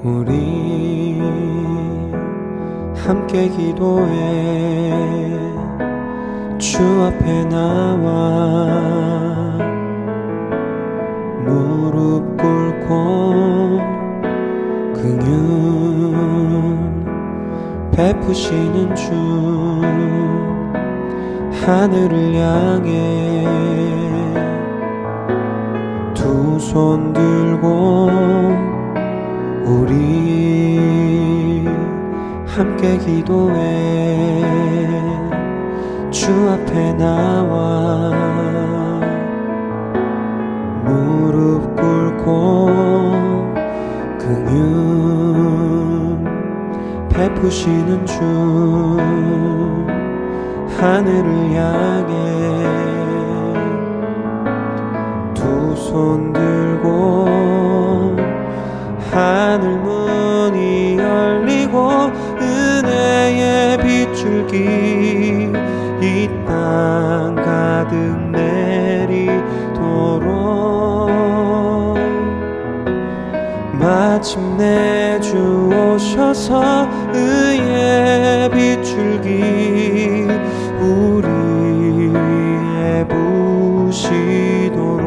우리 함께 기도해 주 앞에 나와 무릎 꿇고 긍휼 베푸시는 주 하늘을 향해 두 손 들고 우리 함께 기도해 주 앞에 나와 무릎 꿇고 긍휼 베푸시는 주 하늘을 향해 두 손 들고 하늘 문이 열리고 은혜의 빗줄기 이 땅 가득 내리도록 마침내 주 오셔서 의의 빗줄기 우리 위에 부시도록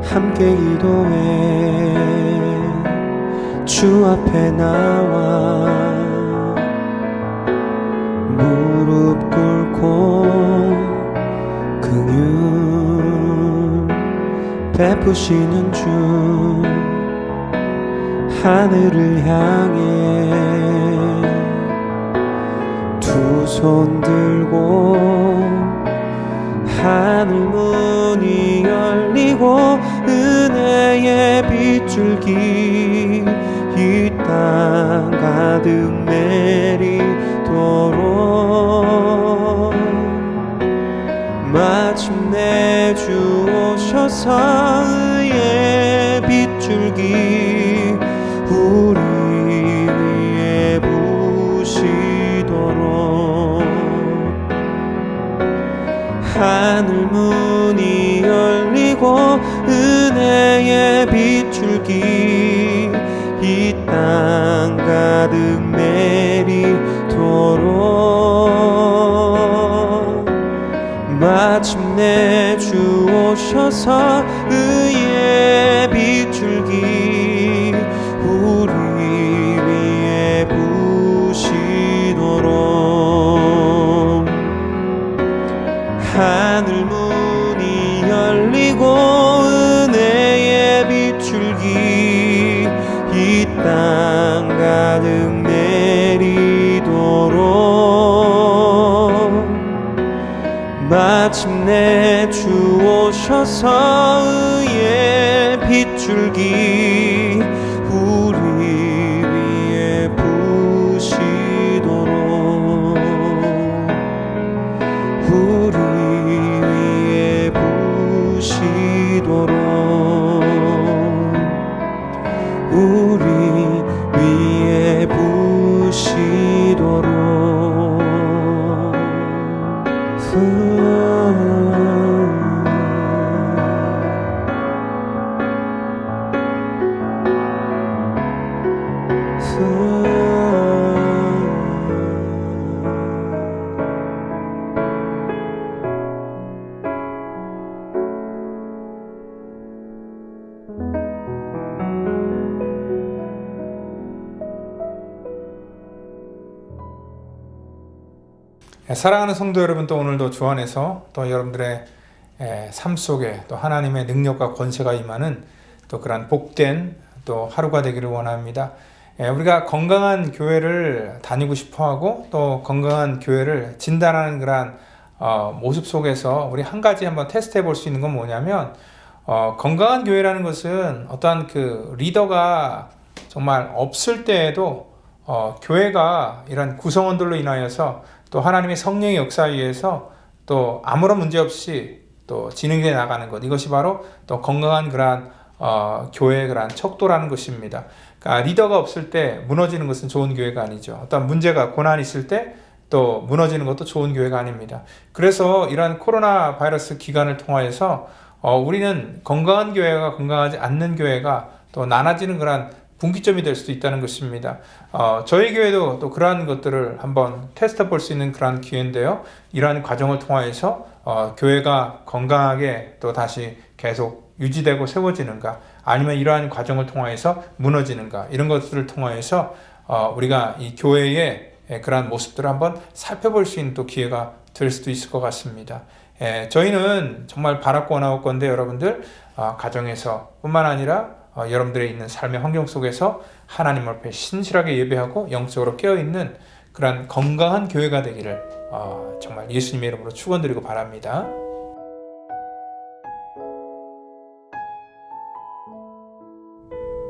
함께 기도해 주 앞에 나와 무릎 꿇고 긍휼 베푸시는 주 하늘을 향해 두 손 들고 하늘 문이 열리고 은혜의 빗줄기 이 땅 가득 내리도록 마침내 주 오셔서 의의 빗줄기 우리 위에 부시도록 하늘 문이 열리고 은혜의 빗줄기 이 땅 가득 내리도록 마침내 주 오셔서 의의 빗줄기 우리 위에 부시도록 하늘 문이 열리고 은혜의 빗줄기 이 땅 가득 내리도록 마침내 주 오셔서 의의 빗줄기 우리 위에 부시도록 우리 위에 부시도록 우리 위에 부시도록 사랑하는 성도 여러분, 또 오늘도 주 안에서 또 여러분들의 삶 속에 또 하나님의 능력과 권세가 임하는 또 그런 복된 또 하루가 되기를 원합니다. 우리가 건강한 교회를 다니고 싶어하고 또 건강한 교회를 진단하는 그런 모습 속에서 우리 한 가지 한번 테스트해 볼 수 있는 건 뭐냐면 건강한 교회라는 것은 어떠한 그 리더가 정말 없을 때에도 교회가 이런 구성원들로 인하여서 또 하나님의 성령의 역사에 의해서 또 아무런 문제 없이 또 진행돼 나가는 것, 이것이 바로 또 건강한 그러한 교회의 그러한 척도라는 것입니다. 그러니까 리더가 없을 때 무너지는 것은 좋은 교회가 아니죠. 어떤 문제가 고난이 있을 때 또 무너지는 것도 좋은 교회가 아닙니다. 그래서 이러한 코로나 바이러스 기간을 통하여서 우리는 건강한 교회가 건강하지 않는 교회가 또 나눠지는 그러한 분기점이 될 수도 있다는 것입니다. 저희 교회도 또 그러한 것들을 한번 테스트 볼 수 있는 그러한 기회인데요. 이러한 과정을 통하여서 교회가 건강하게 또 다시 계속 유지되고 세워지는가, 아니면 이러한 과정을 통하여서 무너지는가, 이런 것들을 통하여서 우리가 이 교회의 그러한 모습들을 한번 살펴볼 수 있는 또 기회가 될 수도 있을 것 같습니다. 저희는 정말 바라고 원하올 건데, 여러분들 가정에서 뿐만 아니라 여러분들의 있는 삶의 환경 속에서 하나님 앞에 신실하게 예배하고 영적으로 깨어있는 그런 건강한 교회가 되기를 정말 예수님의 이름으로 축원드리고 바랍니다.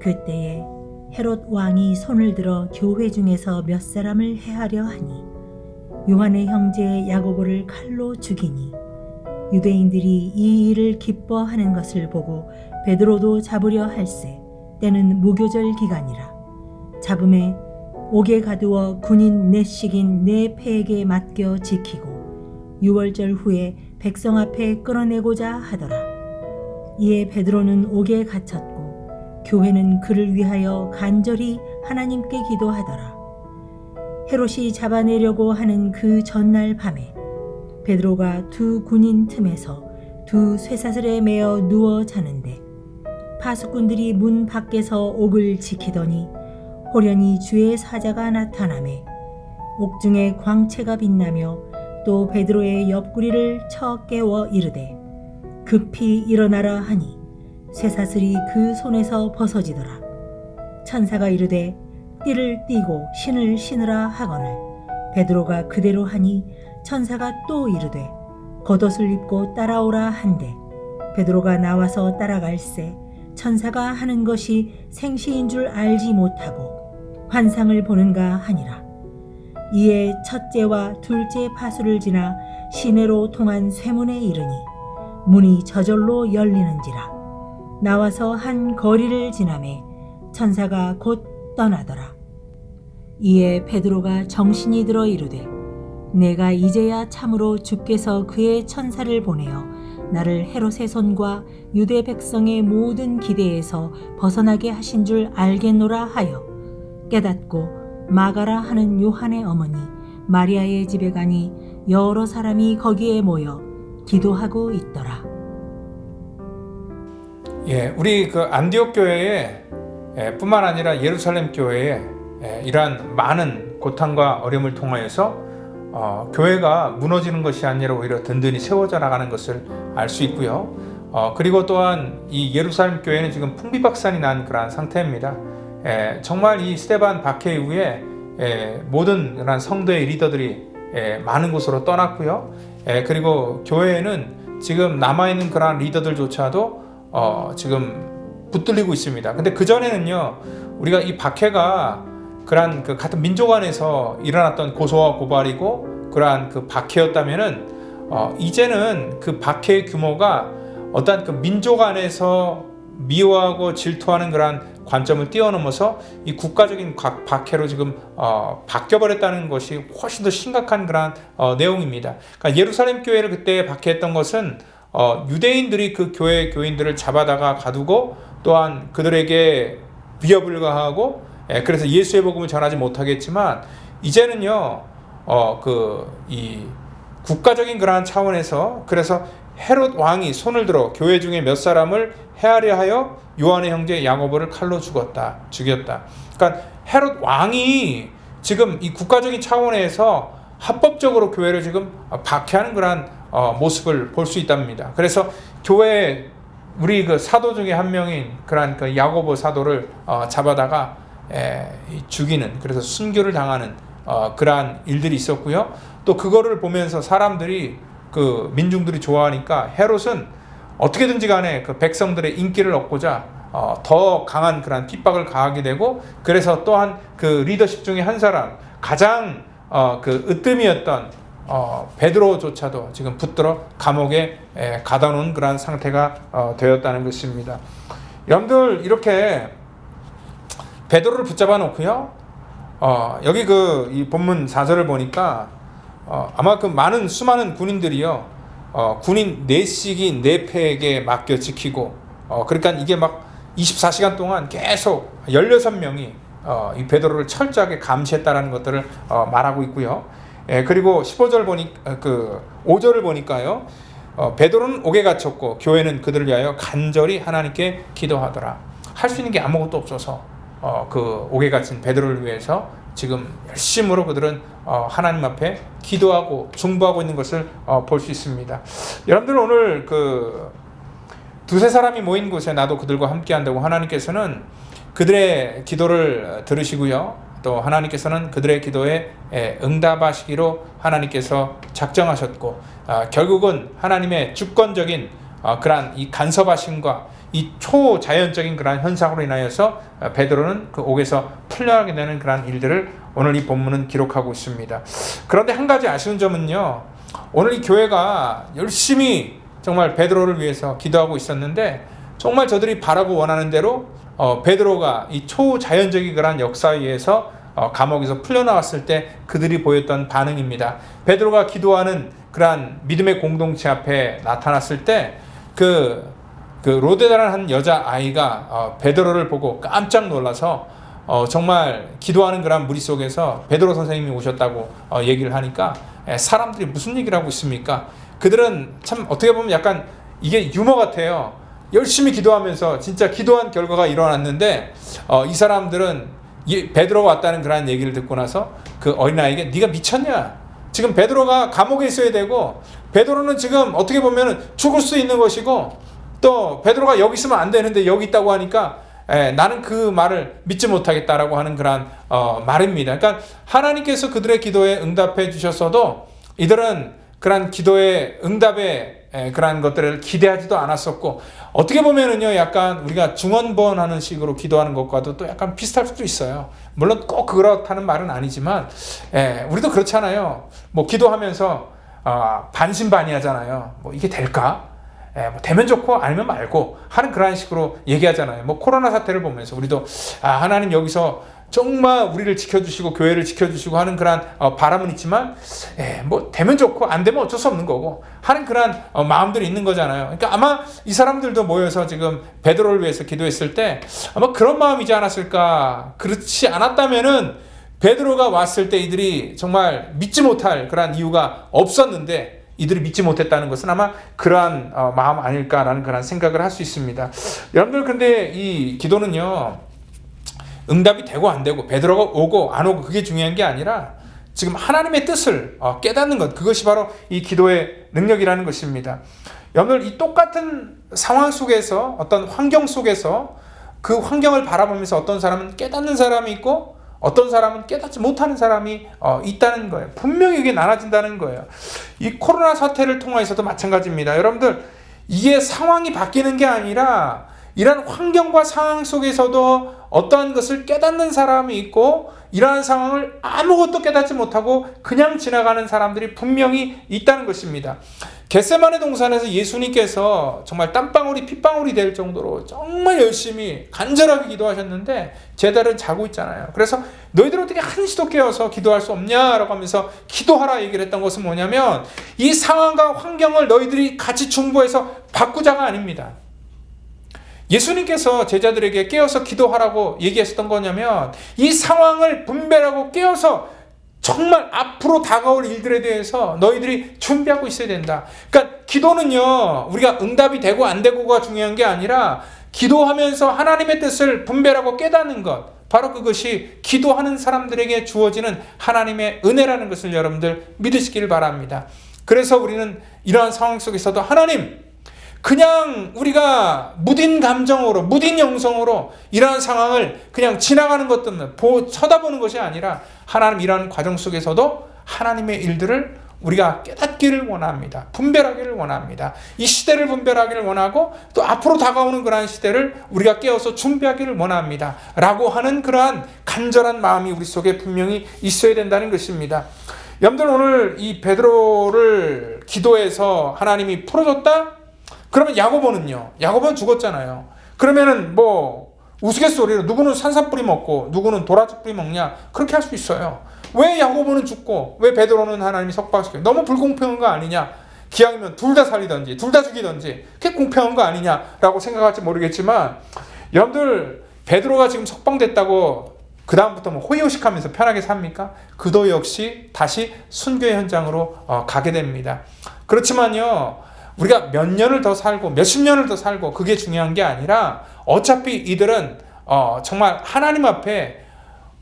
그때에 헤롯 왕이 손을 들어 교회 중에서 몇 사람을 해하려 하니 요한의 형제 야고보를 칼로 죽이니, 유대인들이 이 일을 기뻐하는 것을 보고 베드로도 잡으려 할세 때는 무교절 기간이라. 잡음에 옥에 가두어 군인 넷씩인 네 패에게 맡겨 지키고 6월절 후에 백성 앞에 끌어내고자 하더라. 이에 베드로는 옥에 갇혔고 교회는 그를 위하여 간절히 하나님께 기도하더라. 헤롯이 잡아내려고 하는 그 전날 밤에 베드로가 두 군인 틈에서 두 쇠사슬에 매어 누워 자는데, 파수꾼들이 문 밖에서 옥을 지키더니 호련히 주의 사자가 나타나매 옥중에 광채가 빛나며 또 베드로의 옆구리를 쳐 깨워 이르되 급히 일어나라 하니 쇠사슬이 그 손에서 벗어지더라. 천사가 이르되 띠를 띠고 신을 신으라 하거늘 베드로가 그대로 하니 천사가 또 이르되 겉옷을 입고 따라오라 한데 베드로가 나와서 따라갈새 천사가 하는 것이 생시인 줄 알지 못하고 환상을 보는가 하니라. 이에 첫째와 둘째 파수를 지나 시내로 통한 쇠문에 이르니 문이 저절로 열리는지라. 나와서 한 거리를 지나매 천사가 곧 떠나더라. 이에 베드로가 정신이 들어 이르되 내가 이제야 참으로 주께서 그의 천사를 보내어 나를 헤롯의 손과 유대 백성의 모든 기대에서 벗어나게 하신 줄 알겠노라 하여 깨닫고 마가라 하는 요한의 어머니 마리아의 집에 가니 여러 사람이 거기에 모여 기도하고 있더라. 우리 그 안디옥 교회에 뿐만 아니라 예루살렘 교회에 이러한 많은 고통과 어려움을 통하여서 교회가 무너지는 것이 아니라 오히려 든든히 세워져 나가는 것을 알 수 있고요. 그리고 또한 이 예루살렘 교회는 지금 풍비박산이 난 그러한 상태입니다. 정말 이 스데반 박해 이후에 모든 그런 성도의 리더들이 많은 곳으로 떠났고요. 그리고 교회에는 지금 남아있는 그러한 리더들조차도 지금 붙들리고 있습니다. 근데 그전에는요, 우리가 이 박해가 그러한 그 같은 민족 안에서 일어났던 고소와 고발이고 그러한 그 박해였다면은 이제는 그 박해의 규모가 어떤 그 민족 안에서 미워하고 질투하는 그러한 관점을 뛰어넘어서 이 국가적인 박해로 지금 바뀌어버렸다는 것이 훨씬 더 심각한 그러한 내용입니다. 그러니까 예루살렘 교회를 그때 박해했던 것은 유대인들이 그 교회 교인들을 잡아다가 가두고 또한 그들에게 위협을 가하고 그래서 예수의 복음을 전하지 못하겠지만, 이제는요 이 국가적인 그러한 차원에서 그래서 헤롯 왕이 손을 들어 교회 중에 몇 사람을 해하려 하여 요한의 형제 야고보를 칼로 죽였다. 그러니까 헤롯 왕이 지금 이 국가적인 차원에서 합법적으로 교회를 지금 박해하는 그러한 모습을 볼 수 있답니다. 그래서 교회 우리 그 사도 중에 한 명인 그러한 그 야고보 사도를 잡아다가 죽이는, 그래서 순교를 당하는 그러한 일들이 있었고요. 또 그거를 보면서 사람들이 그 민중들이 좋아하니까 헤롯은 어떻게든지 간에 그 백성들의 인기를 얻고자 더 강한 그런 핍박을 가하게 되고, 그래서 또한 그 리더십 중에 한 사람, 가장 그 으뜸이었던 베드로조차도 지금 붙들어 감옥에 가다 놓은 그러한 상태가 되었다는 것입니다. 여러분들 이렇게 베드로를 붙잡아 놓고요. 여기 이 본문 4절을 보니까 아마 그 수많은 군인들이요. 군인 4씩이 4패에게 맡겨 지키고 그러니까 이게 막 24시간 동안 계속 16명이 이 베드로를 철저하게 감시했다라는 것들을 말하고 있고요. 그리고 15절 5절을 보니까요. 베드로는 옥에 갇혔고 교회는 그들을 위하여 간절히 하나님께 기도하더라. 할 수 있는 게 아무것도 없어서 그 옥에 갇힌 베드로를 위해서 지금 열심으로 그들은 하나님 앞에 기도하고 중보하고 있는 것을 볼 수 있습니다. 여러분들 오늘 두세 사람이 모인 곳에 나도 그들과 함께 한다고 하나님께서는 그들의 기도를 들으시고요. 또 하나님께서는 그들의 기도에 응답하시기로 하나님께서 작정하셨고 결국은 하나님의 주권적인 그러한 이 간섭하심과 이 초자연적인 그러한 현상으로 인하여서 베드로는 그 옥에서 풀려나게 되는 그러한 일들을 오늘 이 본문은 기록하고 있습니다. 그런데 한 가지 아쉬운 점은요. 오늘 이 교회가 열심히 정말 베드로를 위해서 기도하고 있었는데 정말 저들이 바라고 원하는 대로 베드로가 이 초자연적인 그러한 역사에 의해서 감옥에서 풀려나왔을 때 그들이 보였던 반응입니다. 베드로가 기도하는 그러한 믿음의 공동체 앞에 나타났을 때 그 로데다라는 한 여자아이가 베드로를 보고 깜짝 놀라서 정말 기도하는 그런 무리 속에서 베드로 선생님이 오셨다고 얘기를 하니까 사람들이 무슨 얘기를 하고 있습니까? 그들은 참 어떻게 보면 약간 이게 유머 같아요. 열심히 기도하면서 진짜 기도한 결과가 일어났는데 이 사람들은 베드로가 왔다는 그런 얘기를 듣고 나서 그 어린아이에게 네가 미쳤냐? 지금 베드로가 감옥에 있어야 되고 베드로는 지금 어떻게 보면 죽을 수 있는 것이고 또 베드로가 여기 있으면 안 되는데 여기 있다고 하니까 나는 그 말을 믿지 못하겠다라고 하는 그런 말입니다. 그러니까 하나님께서 그들의 기도에 응답해 주셨어도 이들은 그런 기도의 응답에 그런 것들을 기대하지도 않았었고 어떻게 보면은요 약간 우리가 중언부언하는 식으로 기도하는 것과도 또 약간 비슷할 수도 있어요. 물론 꼭 그렇다는 말은 아니지만 우리도 그렇잖아요. 뭐 기도하면서 반신반의하잖아요. 뭐 이게 될까? 뭐 되면 좋고 아니면 말고 하는 그런 식으로 얘기하잖아요. 뭐 코로나 사태를 보면서 우리도 하나님 여기서 정말 우리를 지켜주시고 교회를 지켜주시고 하는 그런 바람은 있지만 뭐 되면 좋고 안 되면 어쩔 수 없는 거고 하는 그런 마음들이 있는 거잖아요. 그러니까 아마 이 사람들도 모여서 지금 베드로를 위해서 기도했을 때 아마 그런 마음이지 않았을까. 그렇지 않았다면은 베드로가 왔을 때 이들이 정말 믿지 못할 그런 이유가 없었는데 이들이 믿지 못했다는 것은 아마 그러한 마음 아닐까라는 그런 생각을 할 수 있습니다. 여러분들 근데 이 기도는요 응답이 되고 안 되고 베드로가 오고 안 오고 그게 중요한 게 아니라 지금 하나님의 뜻을 깨닫는 것, 그것이 바로 이 기도의 능력이라는 것입니다. 여러분들 이 똑같은 상황 속에서 어떤 환경 속에서 그 환경을 바라보면서 어떤 사람은 깨닫는 사람이 있고 어떤 사람은 깨닫지 못하는 사람이 있다는 거예요. 분명히 이게 나눠진다는 거예요. 이 코로나 사태를 통해서도 마찬가지입니다. 여러분들 이게 상황이 바뀌는 게 아니라 이런 환경과 상황 속에서도 어떠한 것을 깨닫는 사람이 있고 이러한 상황을 아무것도 깨닫지 못하고 그냥 지나가는 사람들이 분명히 있다는 것입니다. 겟세마네 동산에서 예수님께서 정말 땀방울이 핏방울이 될 정도로 정말 열심히 간절하게 기도하셨는데 제자들은 자고 있잖아요. 그래서 너희들 어떻게 한시도 깨어서 기도할 수 없냐라고 하면서 기도하라 얘기를 했던 것은 뭐냐면 이 상황과 환경을 너희들이 같이 중보해서 바꾸자가 아닙니다. 예수님께서 제자들에게 깨어서 기도하라고 얘기했었던 거냐면 이 상황을 분별하고 깨어서 정말 앞으로 다가올 일들에 대해서 너희들이 준비하고 있어야 된다. 그러니까 기도는요 우리가 응답이 되고 안 되고가 중요한 게 아니라 기도하면서 하나님의 뜻을 분별하고 깨닫는 것, 바로 그것이 기도하는 사람들에게 주어지는 하나님의 은혜라는 것을 여러분들 믿으시길 바랍니다. 그래서 우리는 이러한 상황 속에서도 하나님, 그냥 우리가 무딘 감정으로 무딘 영성으로 이러한 상황을 그냥 지나가는 것 때문에 쳐다보는 것이 아니라 하나님 이러한 과정 속에서도 하나님의 일들을 우리가 깨닫기를 원합니다. 분별하기를 원합니다. 이 시대를 분별하기를 원하고 또 앞으로 다가오는 그러한 시대를 우리가 깨어서 준비하기를 원합니다. 라고 하는 그러한 간절한 마음이 우리 속에 분명히 있어야 된다는 것입니다. 여러분들 오늘 이 베드로를 기도해서 하나님이 풀어줬다? 그러면 야고보는요? 야고보는 죽었잖아요. 그러면은 뭐 우스갯소리로 누구는 산삼뿌리 먹고 누구는 도라지뿌리 먹냐? 그렇게 할 수 있어요. 왜 야고보는 죽고 왜 베드로는 하나님이 석방시켜요? 너무 불공평한 거 아니냐? 기왕이면 둘 다 살리든지 둘 다 죽이든지 그게 공평한 거 아니냐라고 생각할지 모르겠지만, 여러분들 베드로가 지금 석방됐다고 그 다음부터 뭐 호의호식하면서 편하게 삽니까? 그도 역시 다시 순교의 현장으로 가게 됩니다. 그렇지만요, 우리가 몇 년을 더 살고 몇십 년을 더 살고 그게 중요한 게 아니라, 어차피 이들은 정말 하나님 앞에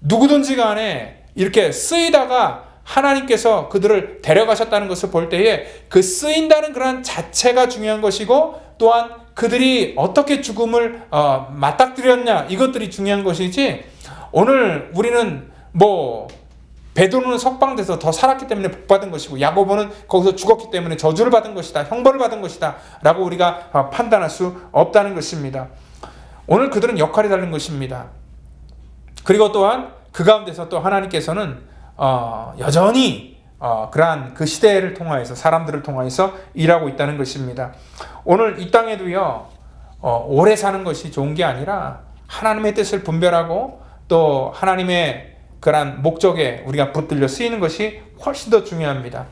누구든지 간에 이렇게 쓰이다가 하나님께서 그들을 데려가셨다는 것을 볼 때에 그 쓰인다는 그런 자체가 중요한 것이고, 또한 그들이 어떻게 죽음을 맞닥뜨렸냐, 이것들이 중요한 것이지, 오늘 우리는 뭐 베드로는 석방돼서 더 살았기 때문에 복받은 것이고 야고보는 거기서 죽었기 때문에 저주를 받은 것이다, 형벌을 받은 것이다 라고 우리가 판단할 수 없다는 것입니다. 오늘 그들은 역할이 다른 것입니다. 그리고 또한 그 가운데서 또 하나님께서는 여전히 그러한 그 시대를 통하여서 사람들을 통하여서 일하고 있다는 것입니다. 오늘 이 땅에도요, 오래 사는 것이 좋은 게 아니라 하나님의 뜻을 분별하고 또 하나님의 그러한 목적에 우리가 붙들려 쓰이는 것이 훨씬 더 중요합니다.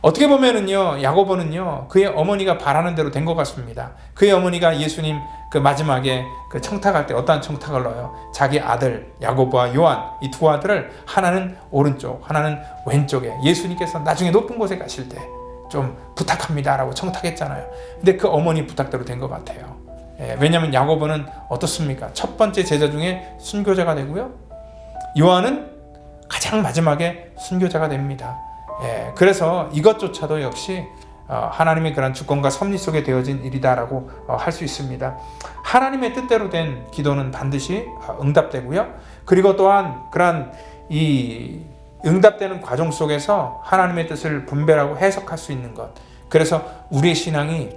어떻게 보면은요, 야고보는요, 그의 어머니가 바라는 대로 된 것 같습니다. 그의 어머니가 예수님 그 마지막에 그 청탁할 때 어떠한 청탁을 넣어요? 자기 아들 야고보와 요한, 이 두 아들을 하나는 오른쪽, 하나는 왼쪽에, 예수님께서 나중에 높은 곳에 가실 때 좀 부탁합니다 라고 청탁했잖아요. 근데 그 어머니 부탁대로 된 것 같아요. 왜냐하면 야고보는 어떻습니까? 첫 번째 제자 중에 순교자가 되고요, 요한은 가장 마지막에 순교자가 됩니다. 그래서 이것조차도 역시 하나님의 그런 주권과 섭리 속에 되어진 일이다라고 할 수 있습니다. 하나님의 뜻대로 된 기도는 반드시 응답되고요, 그리고 또한 그런 이 응답되는 과정 속에서 하나님의 뜻을 분별하고 해석할 수 있는 것, 그래서 우리의 신앙이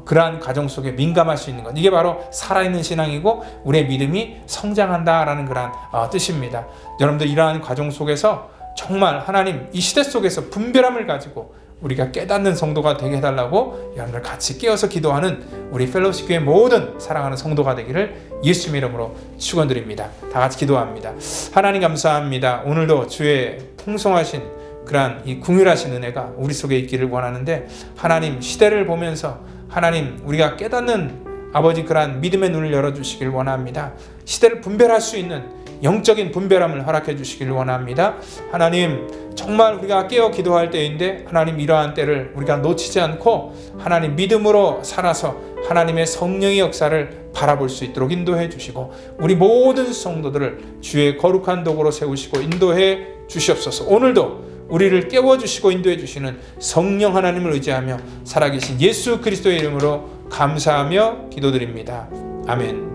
그러한 과정 속에 민감할 수 있는 것, 이게 바로 살아있는 신앙이고 우리의 믿음이 성장한다라는 그런 뜻입니다. 여러분들 이러한 과정 속에서 정말 하나님 이 시대 속에서 분별함을 가지고 우리가 깨닫는 성도가 되게 해달라고 여러분들 같이 깨어서 기도하는 우리 펠로우십 교회 모든 사랑하는 성도가 되기를 예수님의 이름으로 축원드립니다. 다 같이 기도합니다. 하나님 감사합니다. 오늘도 주의 풍성하신 그러한 이 궁휼하신 은혜가 우리 속에 있기를 원하는데, 하나님 시대를 보면서 하나님 우리가 깨닫는 아버지 그러한 믿음의 눈을 열어주시길 원합니다. 시대를 분별할 수 있는 영적인 분별함을 허락해 주시길 원합니다. 하나님 정말 우리가 깨어 기도할 때인데 하나님 이러한 때를 우리가 놓치지 않고 하나님 믿음으로 살아서 하나님의 성령의 역사를 바라볼 수 있도록 인도해 주시고, 우리 모든 성도들을 주의 거룩한 도구로 세우시고 인도해 주시옵소서. 오늘도 우리를 깨워주시고 인도해 주시는 성령 하나님을 의지하며 살아계신 예수 그리스도의 이름으로 감사하며 기도드립니다. 아멘.